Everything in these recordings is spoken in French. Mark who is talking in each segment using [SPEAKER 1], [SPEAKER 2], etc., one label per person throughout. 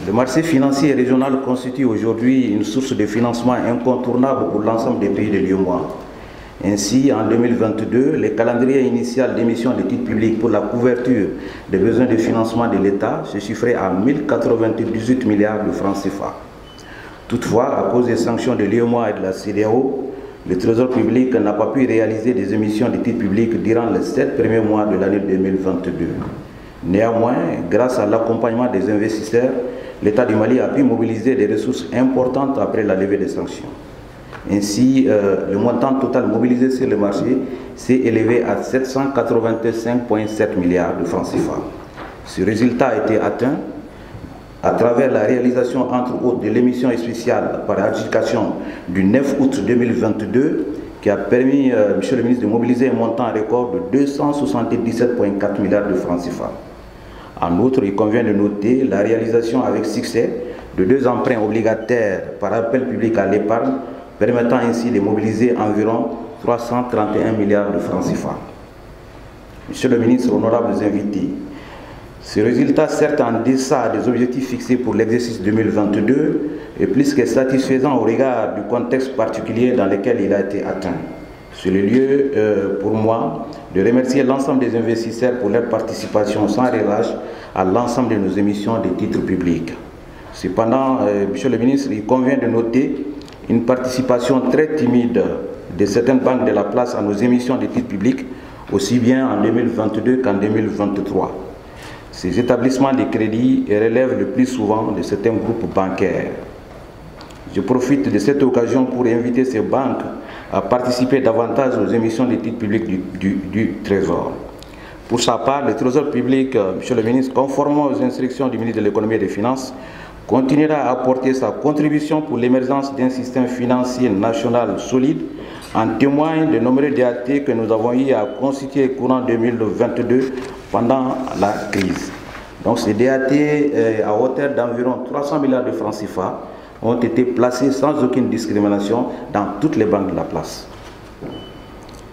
[SPEAKER 1] Le marché financier régional constitue aujourd'hui une source de financement incontournable pour l'ensemble des pays de l'UEMOA. Ainsi, en 2022, le calendrier initial d'émission de titres publics pour la couverture des besoins de financement de l'État se chiffrait à 1098 milliards de francs CFA. Toutefois, à cause des sanctions de l'UEMOA et de la CEDEAO, le Trésor public n'a pas pu réaliser des émissions de titres publics durant les 7 premiers mois de l'année 2022. Néanmoins, grâce à l'accompagnement des investisseurs, l'État du Mali a pu mobiliser des ressources importantes après la levée des sanctions. Ainsi, le montant total mobilisé sur le marché s'est élevé à 785,7 milliards de francs CFA. Ce résultat a été atteint à travers la réalisation, entre autres, de l'émission spéciale par adjudication du 9 août 2022 qui a permis, Monsieur le ministre, de mobiliser un montant record de 277,4 milliards de francs CFA. En outre, il convient de noter la réalisation avec succès de 2 emprunts obligataires par appel public à l'épargne, permettant ainsi de mobiliser environ 331 milliards de francs CFA. Monsieur le ministre, honorables invités, ce résultat, certes en deçà des objectifs fixés pour l'exercice 2022, est plus que satisfaisant au regard du contexte particulier dans lequel il a été atteint. C'est le lieu pour moi de remercier l'ensemble des investisseurs pour leur participation sans relâche à l'ensemble de nos émissions de titres publics. Cependant, Monsieur le ministre, il convient de noter une participation très timide de certaines banques de la place à nos émissions de titres publics, aussi bien en 2022 qu'en 2023. Ces établissements de crédit relèvent le plus souvent de certains groupes bancaires. Je profite de cette occasion pour inviter ces banques à participer davantage aux émissions de titres publics du Trésor. Pour sa part, le Trésor public, Monsieur le ministre, conformément aux instructions du ministre de l'Économie et des Finances, continuera à apporter sa contribution pour l'émergence d'un système financier national solide. En témoignent de nombreux DAT que nous avons eu à constituer courant 2022 pendant la crise. Donc ces DAT à hauteur d'environ 300 milliards de francs CFA ont été placés sans aucune discrimination dans toutes les banques de la place.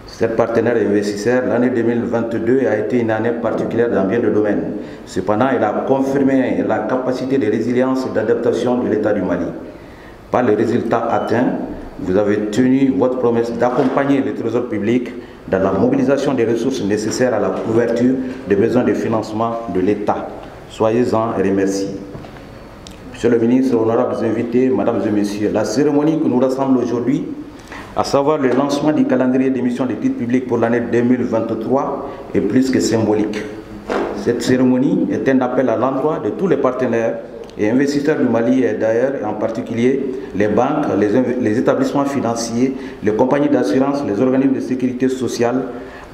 [SPEAKER 1] Cette partenaire investisseur, l'année 2022 a été une année particulière dans bien de domaines. Cependant, elle a confirmé la capacité de résilience et d'adaptation de l'État du Mali. Par les résultats atteints, vous avez tenu votre promesse d'accompagner le Trésor public dans la mobilisation des ressources nécessaires à la couverture des besoins de financement de l'État. Soyez-en remerciés. Monsieur le ministre, honorables invités, mesdames et messieurs, la cérémonie que nous rassemble aujourd'hui, à savoir le lancement du calendrier d'émission des titres publics pour l'année 2023, est plus que symbolique. Cette cérémonie est un appel à l'endroit de tous les partenaires et investisseurs du Mali et d'ailleurs, en particulier les banques, les établissements financiers, les compagnies d'assurance, les organismes de sécurité sociale,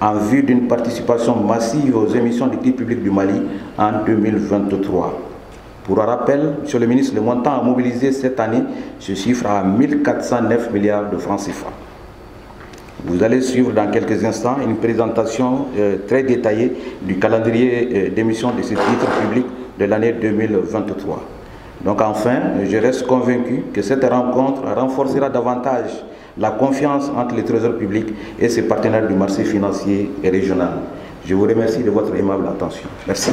[SPEAKER 1] en vue d'une participation massive aux émissions des titres publics du Mali en 2023. Pour un rappel, Monsieur le ministre, le montant à mobiliser cette année se chiffre à 1409 milliards de francs CFA. Vous allez suivre dans quelques instants une présentation très détaillée du calendrier d'émission de ces titres publics de l'année 2023. Donc enfin, je reste convaincu que cette rencontre renforcera davantage la confiance entre le Trésor public et ses partenaires du marché financier et régional. Je vous remercie de votre aimable attention. Merci.